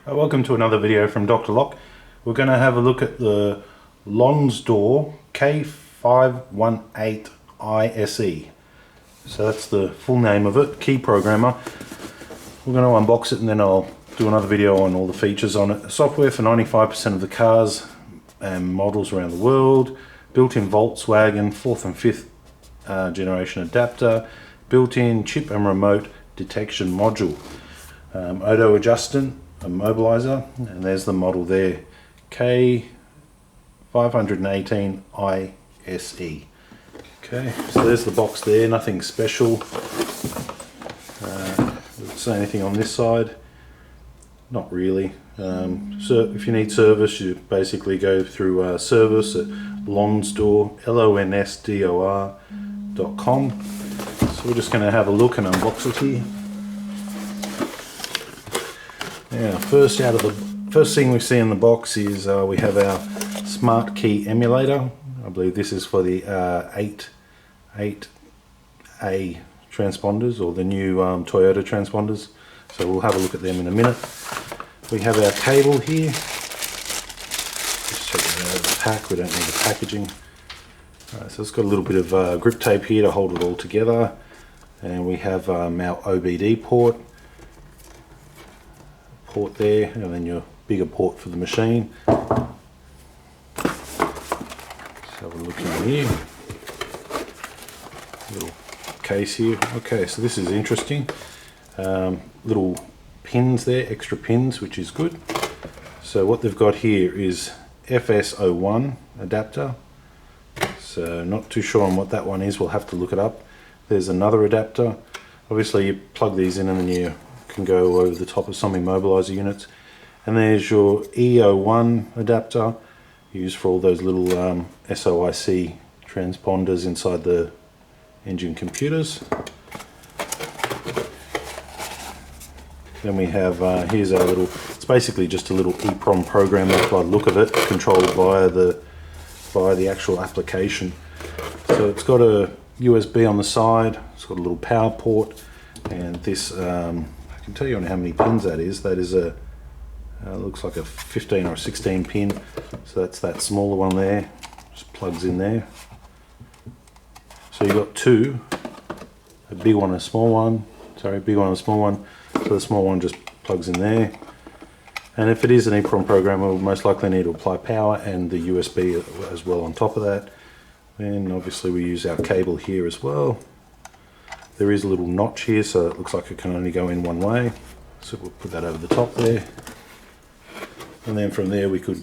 Welcome to another video from Dr. Lock. We're going to have a look at the Lonsdor K518ISE. So that's the full name of it, key programmer. We're going to unbox it and then I'll do another video on all the features on it. Software for 95% of the cars and models around the world. Built-in Volkswagen 4th and 5th generation adapter. Built-in chip and remote detection module. Auto adjustant. A mobilizer, and there's the model there, K518ISE. Okay, so there's the box there, nothing special. Doesn't say anything on this side, not really. So if you need service, you basically go through service at Lonsdor, LONSDOR.com. So we're just going to have a look and unbox it here. Yeah, first thing we see in the box is we have our smart key emulator. I believe this is for the 8A transponders, or the new Toyota transponders. So we'll have a look at them in a minute. We have our cable here. Just check it out of the pack. We don't need the packaging. Alright, so it's got a little bit of grip tape here to hold it all together. And we have our OBD port there, and then your bigger port for the machine. Let's have a look in here. Little case here. Okay, so this is interesting. Little pins there, extra pins, which is good. So what they've got here is FS01 adapter. So not too sure on what that one is, we'll have to look it up. There's another adapter. Obviously you plug these in and then you can go over the top of some immobilizer units. And there's your E01 adapter, used for all those little SOIC transponders inside the engine computers. Then we have, here's our little, it's basically just a little eprom programmer by the look of it, controlled via the actual application. So it's got a USB on the side, it's got a little power port, and this I can tell you on how many pins that is. That is a looks like a 15 or 16 pin, so that's that smaller one there, just plugs in there. So you've got two, a big one and a small one, sorry, big one and a small one. So the small one just plugs in there, and if it is an EEPROM program, we'll most likely need to apply power and the USB as well on top of that. And obviously we use our cable here as well. There is a little notch here, so it looks like it can only go in one way. So we'll put that over the top there. And then from there we could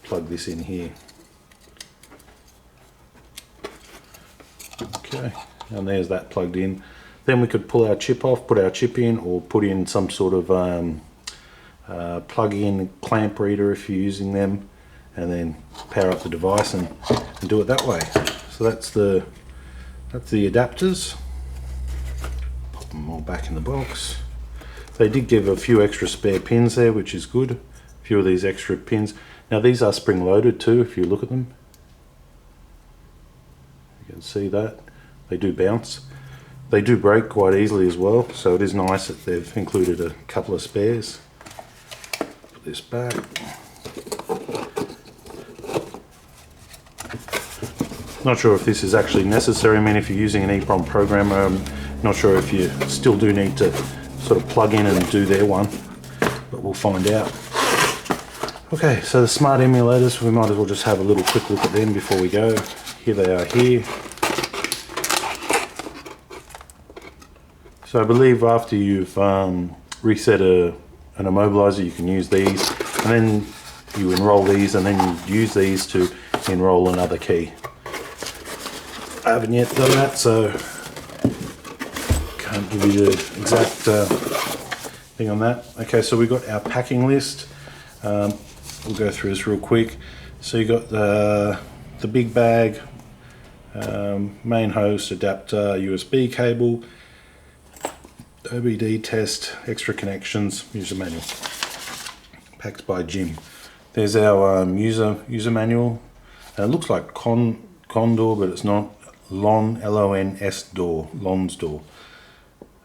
plug this in here. Okay, and there's that plugged in. Then we could pull our chip off, put our chip in, or put in some sort of plug-in clamp reader if you're using them, and then power up the device and do it that way. So that's the adapters. Pop them all back in the box. They did give a few extra spare pins there, which is good. A few of these extra pins. Now these are spring loaded too, if you look at them. You can see that. They do bounce. They do break quite easily as well, so it is nice that they've included a couple of spares. Put this back. Not sure if this is actually necessary. I mean, if you're using an EEPROM programmer, I'm not sure if you still do need to sort of plug in and do their one, but we'll find out. Okay, so the smart emulators, we might as well just have a little quick look at them before we go. Here they are here. So I believe after you've reset an immobilizer, you can use these, and then you enroll these, and then you use these to enroll another key. I haven't yet done that, so can't give you the exact thing on that. Okay, so we've got our packing list. We'll go through this real quick. So you got the big bag, main host, adapter, USB cable, OBD test, extra connections, user manual, packed by Jim. There's our user manual. It looks like Condor, but it's not. Lonsdor,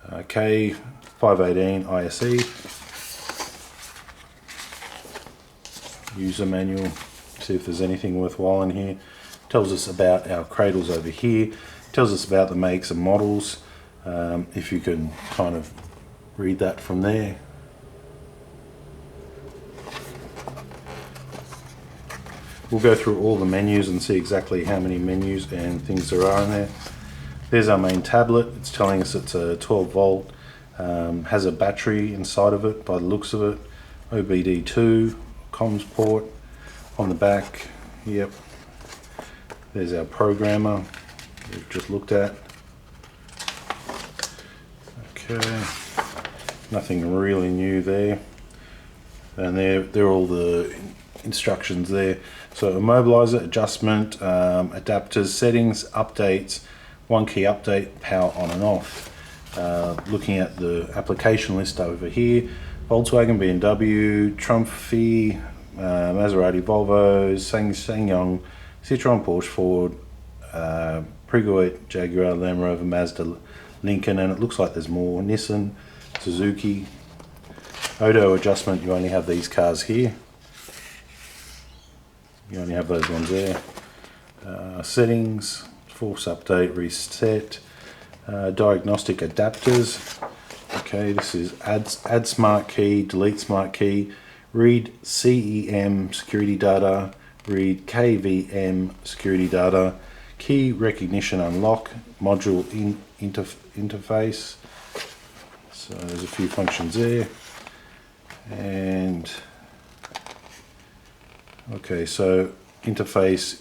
K518ISE. user manual, see if there's anything worthwhile in here. Tells us about our cradles over here, tells us about the makes and models, if you can kind of read that from there. We'll go through all the menus and see exactly how many menus and things there are in there. There's our main tablet. It's telling us it's a 12 volt, has a battery inside of it by the looks of it, OBD2, comms port on the back. Yep. There's our programmer we've just looked at. Okay, nothing really new there. And they're all the instructions there. So immobilizer, adjustment, adapters, settings, updates, one key update, power on and off. Looking at the application list over here, Volkswagen, BMW, Trumpy, Maserati, Volvo, SsangYong, Citroen, Porsche, Ford, Peugeot, Jaguar, Land Rover, Mazda, Lincoln, and it looks like there's more, Nissan, Suzuki. Auto adjustment, you only have these cars here. You only have those ones there. Settings, force update, reset, diagnostic adapters. Okay, this is add smart key, delete smart key, read CEM security data, read KVM security data, key recognition unlock, module interface. So there's a few functions there. And okay, so interface.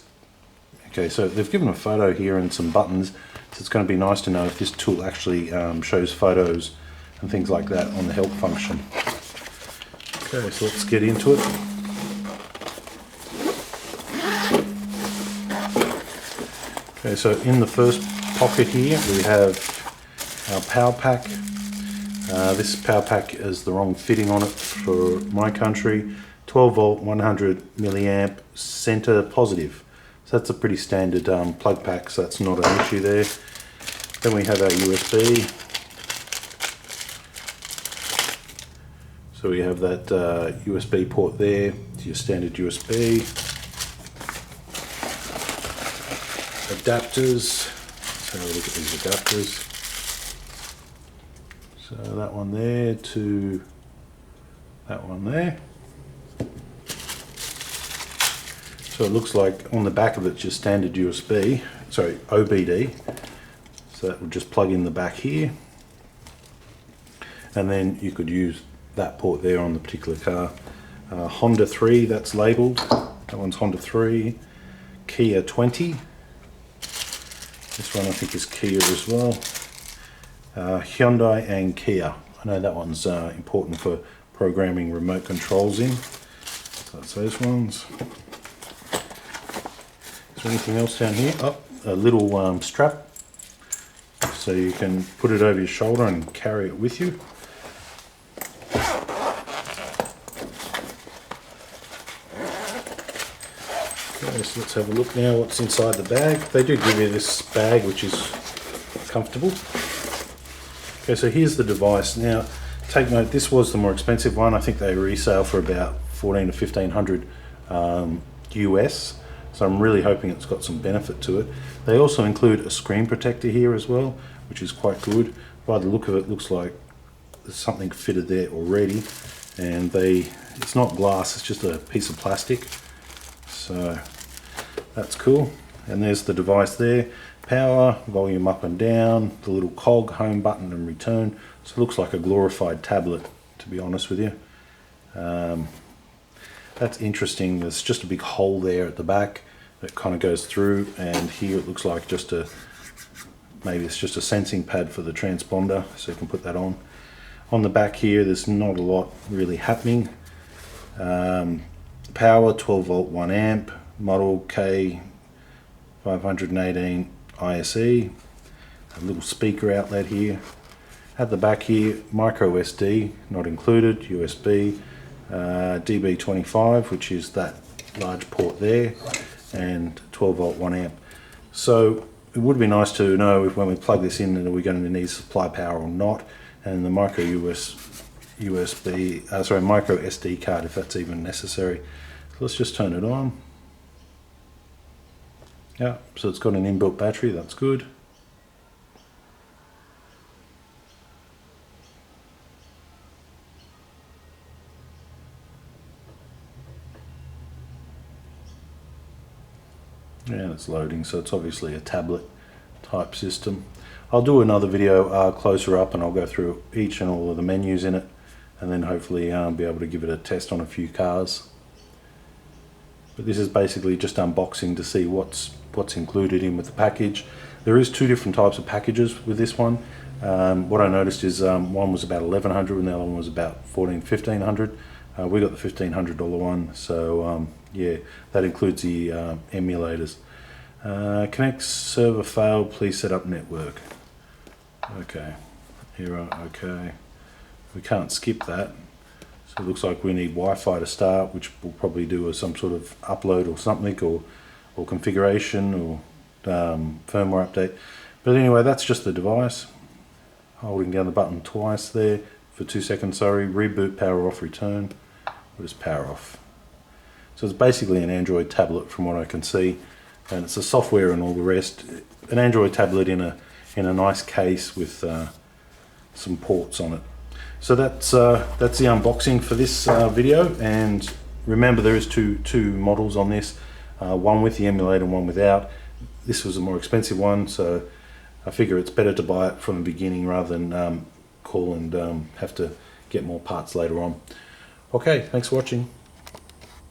Okay, so they've given a photo here and some buttons, so it's going to be nice to know if this tool actually shows photos and things like that on the help function. Okay, so let's get into it. Okay, so in the first pocket here we have our power pack. This power pack is the wrong fitting on it for my country. 12 volt, 100 milliamp, center positive. So that's a pretty standard plug pack, so that's not an issue there. Then we have our USB. So we have that USB port there, it's your standard USB. Adapters, let's have a look at these adapters. So that one there to that one there. So it looks like on the back of it's your standard USB, sorry, OBD. So that would just plug in the back here. And then you could use that port there on the particular car. Honda 3, that's labelled. That one's Honda 3. Kia 20. This one I think is Kia as well. Hyundai and Kia. I know that one's important for programming remote controls in. So that's those ones. Is there anything else down here? Oh, a little strap. So you can put it over your shoulder and carry it with you. Okay, so let's have a look now what's inside the bag. They do give you this bag which is comfortable. Okay, so here's the device. Now, take note, this was the more expensive one. I think they resale for about $1,400 to $1,500 US. So I'm really hoping it's got some benefit to it. They also include a screen protector here as well, which is quite good. By the look of it, it looks like there's something fitted there already. And it's not glass, it's just a piece of plastic. So that's cool. And there's the device there. Power, volume up and down, the little cog, home button and return. So it looks like a glorified tablet, to be honest with you. That's interesting. There's just a big hole there at the back that kind of goes through, and here it looks like maybe it's just a sensing pad for the transponder, so you can put that on. On the back here, there's not a lot really happening. Power, 12 volt, 1 amp, model K518ISE, a little speaker outlet here. At the back here, micro SD, not included, USB, DB25, which is that large port there, and 12 volt, 1 amp. So it would be nice to know if when we plug this in, are we going to need supply power or not, and the micro SD card if that's even necessary. let's just turn it on. Yeah, so it's got an inbuilt battery, that's good. Yeah, it's loading, so it's obviously a tablet type system. I'll do another video closer up and I'll go through each and all of the menus in it, and then hopefully be able to give it a test on a few cars. But this is basically just unboxing to see what's included in with the package. There is two different types of packages with this one. What I noticed is one was about $1,100 and the other one was about $1,500. We got the $1,500 one, so yeah, that includes the emulators. Connect server failed, please set up network. Okay, okay. We can't skip that. So it looks like we need Wi-Fi to start, which we'll probably do some sort of upload or something, or configuration or firmware update. But anyway, that's just the device. Holding down the button twice there for 2 seconds, sorry. Reboot, power off, return. We'll just power off. So it's basically an Android tablet from what I can see, and it's the software and all the rest. An Android tablet in a nice case with some ports on it. So that's the unboxing for this video, and remember there is two models on this, one with the emulator and one without. This was a more expensive one, so I figure it's better to buy it from the beginning rather than call and have to get more parts later on. Okay, thanks for watching.